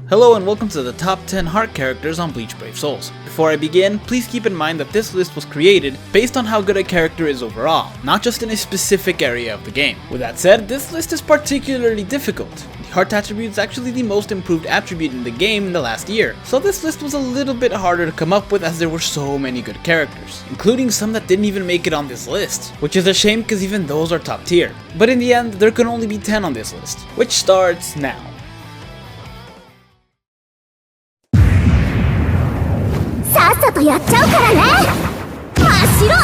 Hello and welcome to the top 10 heart characters on Bleach Brave Souls. Before I begin, please keep in mind that this list was created based on how good a character is overall, not just in a specific area of the game. With that said, this list is particularly difficult. The heart attribute is actually the most improved attribute in the game in the last year, so this list was a little bit harder to come up with as there were so many good characters, including some that didn't even make it on this list, which is a shame because even those are top tier. But in the end, there can only be 10 on this list, which starts now. Mashiro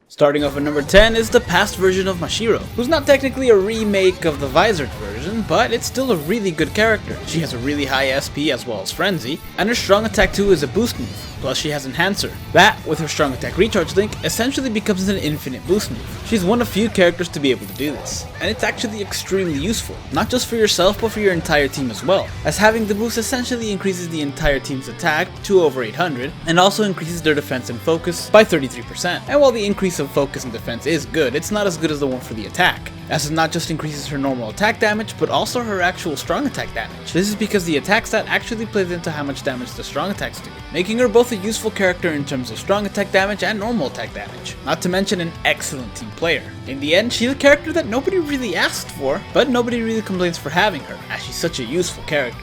Starting off at number 10 is the past version of Mashiro, who's not technically a remake of the Visored version, but it's still a really good character. She has a really high SP as well as Frenzy, and her strong attack 2 is a boost move, plus she has Enhancer. That, with her strong attack recharge link, essentially becomes an infinite boost move. She's one of few characters to be able to do this, and it's actually extremely useful, not just for yourself but for your entire team as well, as having the boost essentially increases the entire team's attack to over 800, and also increases their defense and focus by 33%. And while the increase of focus and defense is good, it's not as good as the one for the attack, as it not just increases her normal attack damage, but also her actual strong attack damage. This is because the attack stat actually plays into how much damage the strong attacks do, making her both a useful character in terms of strong attack damage and normal attack damage, not to mention an excellent team player. In the end, she's a character that nobody really asked for, but nobody really complains for having her, as she's such a useful character.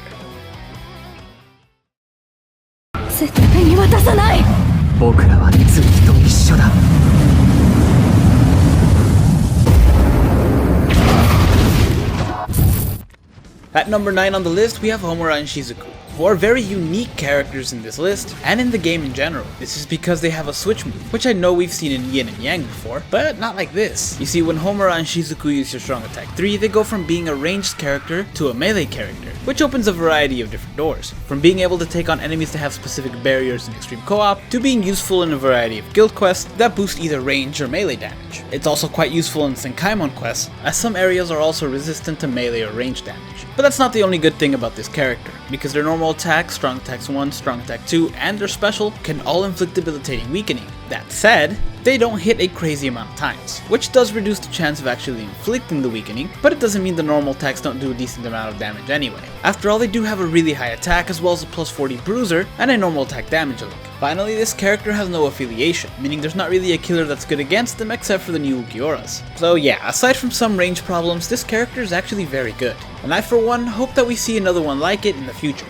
At number 9 on the list, we have Homura and Shizuka, who are very unique characters in this list, and in the game in general. This is because they have a switch move, which I know we've seen in Yin and Yang before, but not like this. You see, when Homura and Shizuka use their strong attack 3, they go from being a ranged character to a melee character, which opens a variety of different doors, from being able to take on enemies that have specific barriers in extreme co-op, to being useful in a variety of guild quests that boost either range or melee damage. It's also quite useful in Senkaimon quests, as some areas are also resistant to melee or range damage. But that's not the only good thing about this character, because their normal attack, strong attacks 1, strong attack 2, and their special can all inflict debilitating weakening. That said, they don't hit a crazy amount of times, which does reduce the chance of actually inflicting the weakening, but it doesn't mean the normal attacks don't do a decent amount of damage anyway. After all, they do have a really high attack as well as a plus 40 bruiser and a normal attack damage link. Finally, this character has no affiliation, meaning there's not really a killer that's good against them except for the new Ukioras. So yeah, aside from some range problems, this character is actually very good, and I for one hope that we see another one like it in the future.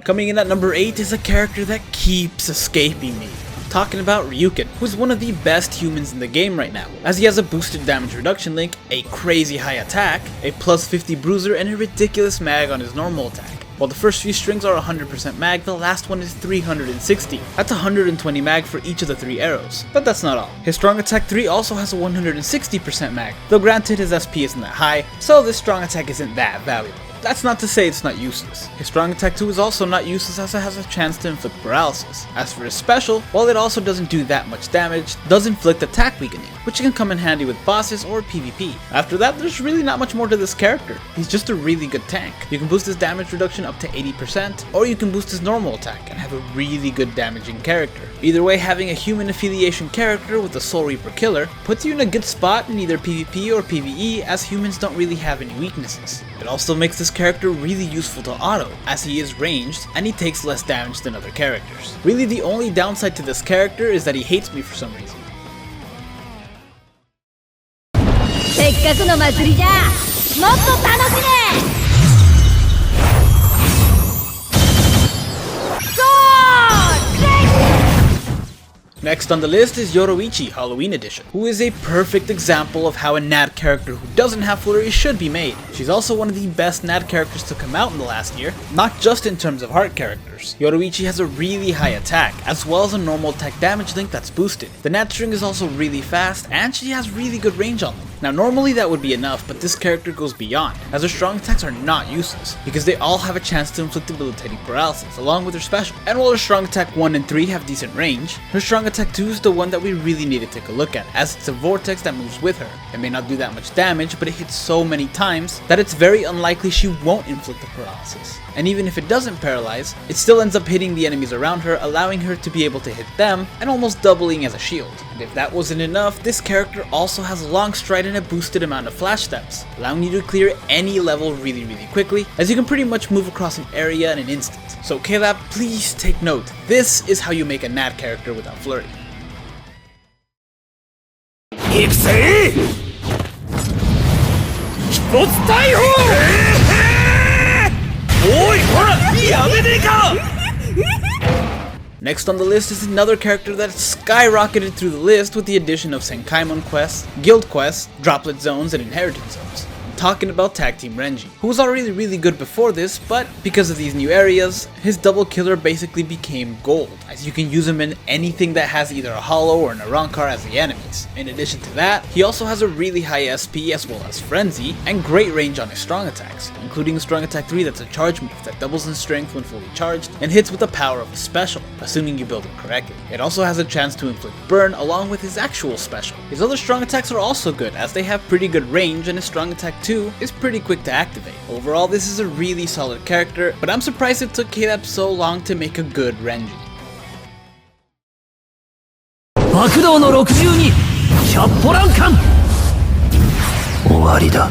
Coming in at number 8 is a character that keeps escaping me. I'm talking about Ryokan, who's one of the best humans in the game right now, as he has a boosted damage reduction link, a crazy high attack, a plus 50 bruiser, and a ridiculous mag on his normal attack. While the first few strings are 100% mag, the last one is 360. That's 120 mag for each of the 3 arrows. But that's not all. His strong attack 3 also has a 160% mag, though granted his SP isn't that high, so this strong attack isn't that valuable. That's not to say it's not useless. His strong attack 2 is also not useless as it has a chance to inflict paralysis. As for his special, while it also doesn't do that much damage, does inflict attack weakening, which can come in handy with bosses or PvP. After that, there's really not much more to this character. He's just a really good tank. You can boost his damage reduction up to 80%, or you can boost his normal attack and have a really good damaging character. Either way, having a human affiliation character with a Soul Reaper killer puts you in a good spot in either PvP or PvE, as humans don't really have any weaknesses. It also makes this character really useful to auto, as he is ranged and he takes less damage than other characters. Really, the only downside to this character is that he hates me for some reason. Next on the list is Yoruichi Halloween Edition, who is a perfect example of how a NAD character who doesn't have flurry should be made. She's also one of the best NAD characters to come out in the last year, not just in terms of heart characters. Yoruichi has a really high attack, as well as a normal attack damage link that's boosted. The NAD string is also really fast, and she has really good range on them. Now normally that would be enough, but this character goes beyond, as her strong attacks are not useless, because they all have a chance to inflict debilitating paralysis, along with her special. And while her strong attack 1 and 3 have decent range, her strong attack 2 is the one that we really need to take a look at, as it's a vortex that moves with her. It may not do that much damage, but it hits so many times that it's very unlikely she won't inflict the paralysis. And even if it doesn't paralyze, it still ends up hitting the enemies around her, allowing her to be able to hit them, and almost doubling as a shield. And if that wasn't enough, this character also has a long stride and a boosted amount of flash steps, allowing you to clear any level really quickly, as you can pretty much move across an area in an instant. So Caleb, please take note, this is how you make a Nat character without flurry. Next on the list is another character that skyrocketed through the list with the addition of Senkaimon quests, guild quests, droplet zones, and inheritance zones. I'm talking about Tag Team Renji, who was already really good before this, but because of these new areas, his double killer basically became gold, as you can use him in anything that has either a hollow or an Arankar as the enemies. In addition to that, he also has a really high SP as well as frenzy, and great range on his strong attacks, including strong attack 3 that's a charge move that doubles in strength when fully charged, and hits with the power of a special, assuming you build it correctly. It also has a chance to inflict burn along with his actual special. His other strong attacks are also good, as they have pretty good range, and his strong attack 2 is pretty quick to activate. Overall, this is a really solid character, but I'm surprised it took Caleb so long to make a good Renji. 爆動の62 100歩欄間終わりだ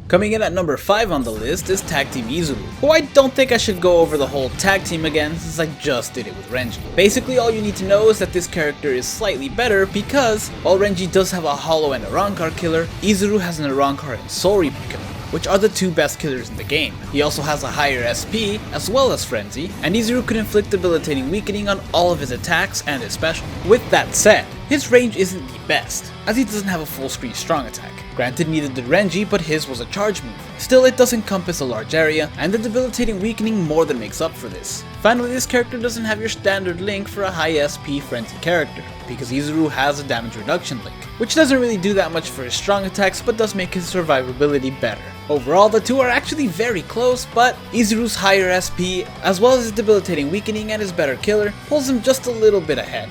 Coming in at number 5 on the list is Tag Team Izuru, who I don't think I should go over the whole tag team again since I just did it with Renji. Basically all you need to know is that this character is slightly better because while Renji does have a hollow and Arankar killer, Izuru has an Arankar and Soul Reaper killer, which are the two best killers in the game. He also has a higher SP as well as frenzy, and Izuru can inflict debilitating weakening on all of his attacks and his special. With that said, his range isn't the best, as he doesn't have a full screen strong attack. Granted, neither did Renji, but his was a charge move. Still, it does encompass a large area, and the debilitating weakening more than makes up for this. Finally, this character doesn't have your standard link for a high SP frenzy character, because Izuru has a damage reduction link, which doesn't really do that much for his strong attacks, but does make his survivability better. Overall, the two are actually very close, but Izuru's higher SP, as well as his debilitating weakening and his better killer, pulls him just a little bit ahead.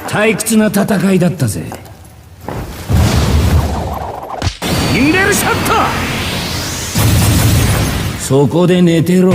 退屈な戦いだったぜ。インレルシャッター。そこで寝てろ。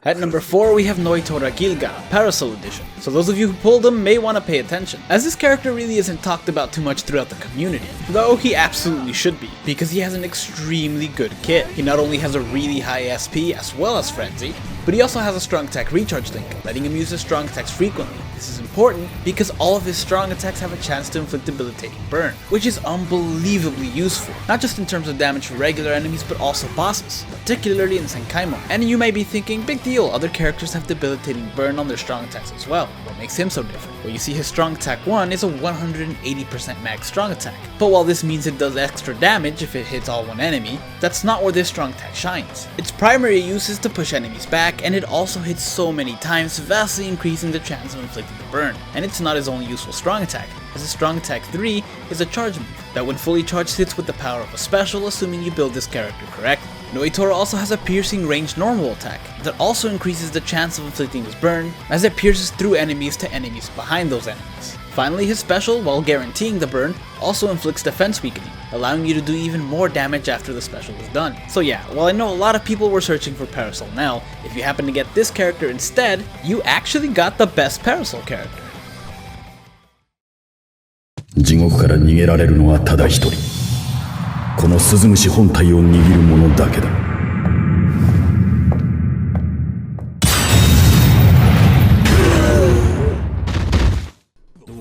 At number 4, we have Noitora Gilga, Parasol Edition, so those of you who pulled him may want to pay attention, as this character really isn't talked about too much throughout the community, though he absolutely should be, because he has an extremely good kit. He not only has a really high SP as well as frenzy, but he also has a strong attack recharge link, letting him use his strong attacks frequently. This is important because all of his strong attacks have a chance to inflict debilitating burn, which is unbelievably useful, not just in terms of damage for regular enemies but also bosses, particularly in Senkaimon. And you may be thinking, big deal, other characters have debilitating burn on their strong attacks as well. What makes him so different? Well, you see, his strong attack 1 is a 180% max strong attack, but while this means it does extra damage if it hits all one enemy, that's not where this strong attack shines. Its primary use is to push enemies back, and it also hits so many times, vastly increasing the chance of inflicting the burn. And it's not his only useful strong attack, as his strong attack 3 is a charge move that when fully charged hits with the power of a special, assuming you build this character correctly. Noitora also has a piercing ranged normal attack that also increases the chance of inflicting his burn, as it pierces through enemies to enemies behind those enemies. Finally, his special, while guaranteeing the burn, also inflicts defense weakening, allowing you to do even more damage after the special is done. So yeah, while I know a lot of people were searching for Parasol now, if you happen to get this character instead, you actually got the best Parasol character. 地獄から逃げられるのはただ一人。この鈴虫本体を握る者だけだ。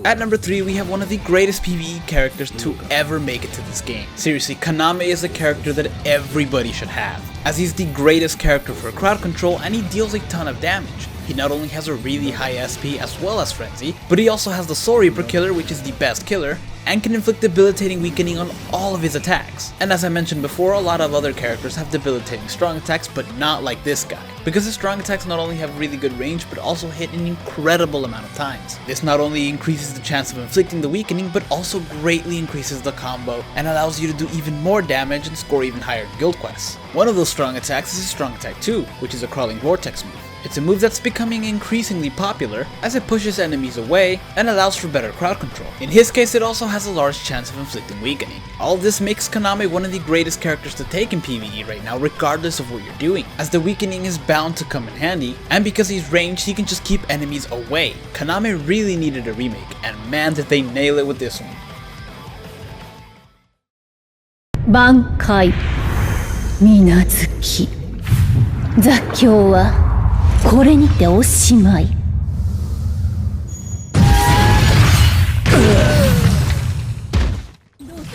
At number 3, we have one of the greatest PvE characters to ever make it to this game. Seriously, Kaname is a character that everybody should have, as he's the greatest character for crowd control and he deals a ton of damage. He not only has a really high SP as well as frenzy, but he also has the Soul Reaper killer, which is the best killer, and can inflict debilitating weakening on all of his attacks. And as I mentioned before, a lot of other characters have debilitating strong attacks, but not like this guy, because his strong attacks not only have really good range, but also hit an incredible amount of times. This not only increases the chance of inflicting the weakening, but also greatly increases the combo and allows you to do even more damage and score even higher in guild quests. One of those strong attacks is his strong attack 2, which is a crawling vortex move. It's a move that's becoming increasingly popular as it pushes enemies away and allows for better crowd control. In his case, it also has a large chance of inflicting weakening. All of this makes Kaname one of the greatest characters to take in PvE right now, regardless of what you're doing, as the weakening is bound to come in handy, and because he's ranged, he can just keep enemies away. Kaname really needed a remake, and man did they nail it with this one. 挽回水無月雑境はこれにておしまい。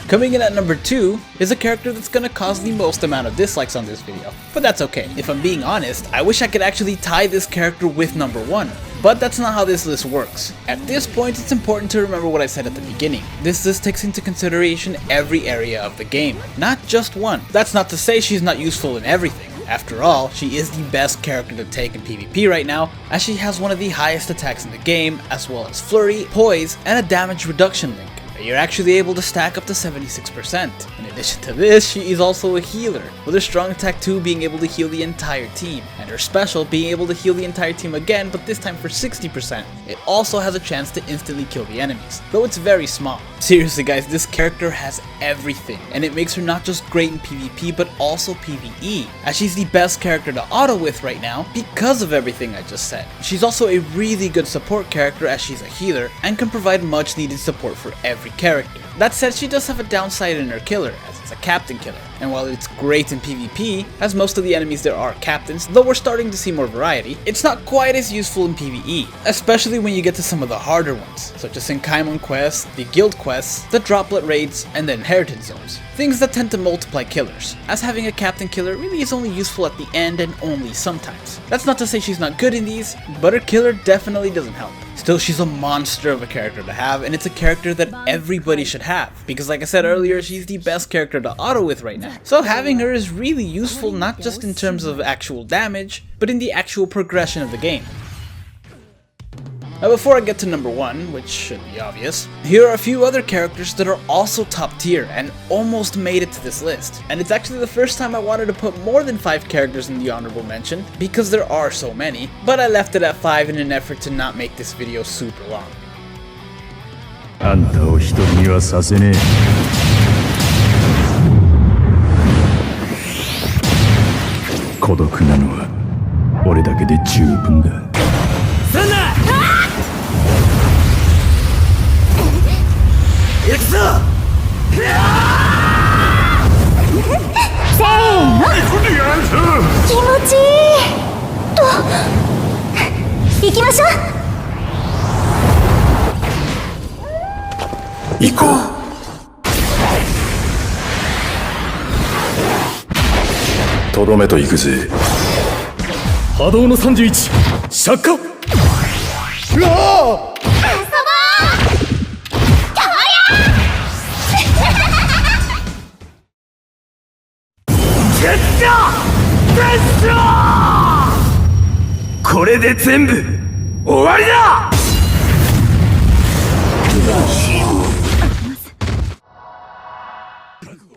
Coming in at number 2 is a character that's gonna cause the most amount of dislikes on this video, but that's okay. If I'm being honest, I wish I could actually tie this character with number 1, but that's not how this list works. At this point, it's important to remember what I said at the beginning. This list takes into consideration every area of the game, not just one. That's not to say she's not useful in everything. After all, she is the best character to take in PvP right now, as she has one of the highest attacks in the game, as well as flurry, poise, and a damage reduction link. You're actually able to stack up to 76%. In addition to this, she is also a healer, with her strong attack 2 being able to heal the entire team, and her special being able to heal the entire team again, but this time for 60%. It also has a chance to instantly kill the enemies, though it's very small. Seriously guys, this character has everything, and it makes her not just great in PvP, but also PvE, as she's the best character to auto with right now because of everything I just said. She's also a really good support character, as she's a healer, and can provide much needed support for every character. That said, she does have a downside in her killer, as it's a captain killer, and while it's great in PvP, as most of the enemies there are captains, though we're starting to see more variety, it's not quite as useful in PvE, especially when you get to some of the harder ones, such as Senkaimon quests, the guild quests, the droplet raids, and the inheritance zones. Things that tend to multiply killers, as having a captain killer really is only useful at the end and only sometimes. That's not to say she's not good in these, but her killer definitely doesn't help. Still, she's a monster of a character to have, and it's a character that everybody should have, because like I said earlier, she's the best character to auto with right now. So having her is really useful, not just in terms of actual damage, but in the actual progression of the game. Now before I get to number 1, which should be obvious, here are a few other characters that are also top tier and almost made it to this list. And it's actually the first time I wanted to put more than 5 characters in the honorable mention, because there are so many, but I left it at 5 in an effort to not make this video super long. あんたを一人にはさせねえ。孤独なのは俺だけで十分だ。そんな！行くぞ！せーの！気持ちいい！と行きましょう！行こう。とどめと行くぜ。波動の31、釈迦。うわー！これで全部終わりだ。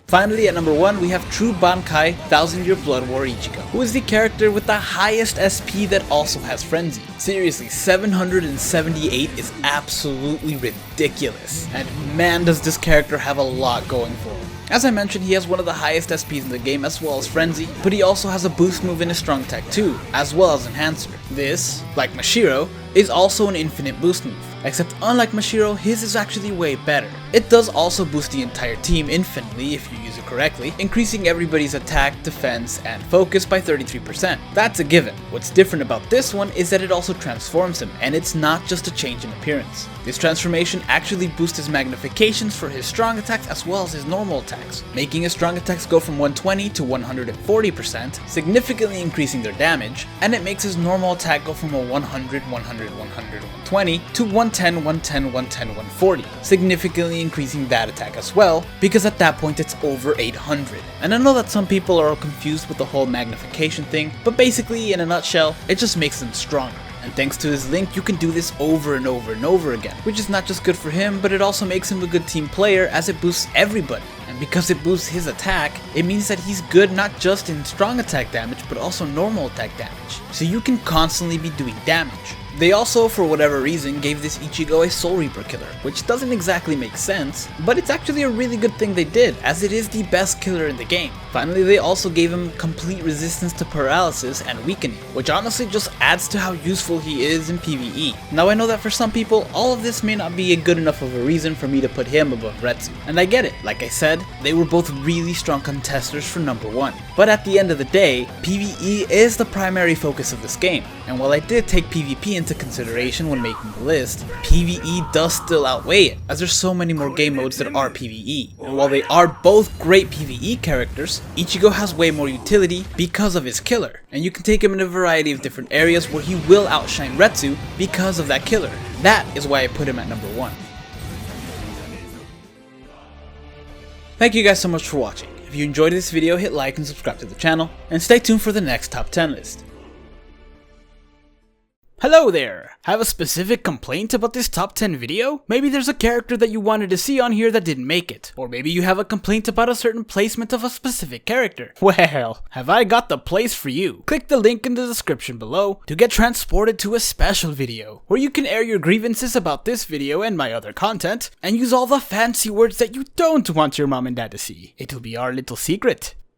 Finally, at number 1, we have True Bankai 1000 Year Blood War Ichigo, who is the character with the highest SP that also has Frenzy. Seriously, 778 is absolutely ridiculous, and man does this character have a lot going for him. As I mentioned, he has one of the highest SPs in the game as well as Frenzy, but he also has a boost move in his strong attack too, as well as Enhancer. This, like Mashiro, is also an infinite boost move, except unlike Mashiro, his is actually way better. It does also boost the entire team infinitely if you use it correctly, increasing everybody's attack, defense, and focus by 33%. That's a given. What's different about this one is that it also transforms him, and it's not just a change in appearance. This transformation actually boosts his magnifications for his strong attacks as well as his normal attacks, making his strong attacks go from 120 to 140%, significantly increasing their damage, and it makes his normal attack go from a 100, 100, 100, 120 to 110, 110, 110, 140, significantly constantly increasing that attack as well, because at that point it's over 800. And I know that some people are confused with the whole magnification thing, but basically in a nutshell, it just makes them stronger. And thanks to his link, you can do this over and over and over again, which is not just good for him, but it also makes him a good team player as it boosts everybody. And because it boosts his attack, it means that he's good not just in strong attack damage, but also normal attack damage. So you can constantly be doing damage. They also, for whatever reason, gave this Ichigo a Soul Reaper killer, which doesn't exactly make sense, but it's actually a really good thing they did, as it is the best killer in the game. Finally, they also gave him complete resistance to paralysis and weakening, which honestly just adds to how useful he is in PvE. Now I know that for some people, all of this may not be a good enough of a reason for me to put him above Retsu, and I get it. Like I said, they were both really strong contesters for number 1. But at the end of the day, PvE is the primary focus of this game, and while I did take PvP into consideration when making the list, PvE does still outweigh it, as there's so many more game modes that are PvE. And while they are both great PvE characters, Ichigo has way more utility because of his killer, and you can take him in a variety of different areas where he will outshine Retsu because of that killer. That is why I put him at number 1. Thank you guys so much for watching. If you enjoyed this video, hit like and subscribe to the channel, and stay tuned for the next top 10 list. Hello there! Have a specific complaint about this top 10 video? Maybe there's a character that you wanted to see on here that didn't make it. Or maybe you have a complaint about a certain placement of a specific character. Well, have I got the place for you. Click the link in the description below to get transported to a special video, where you can air your grievances about this video and my other content, and use all the fancy words that you don't want your mom and dad to see. It'll be our little secret.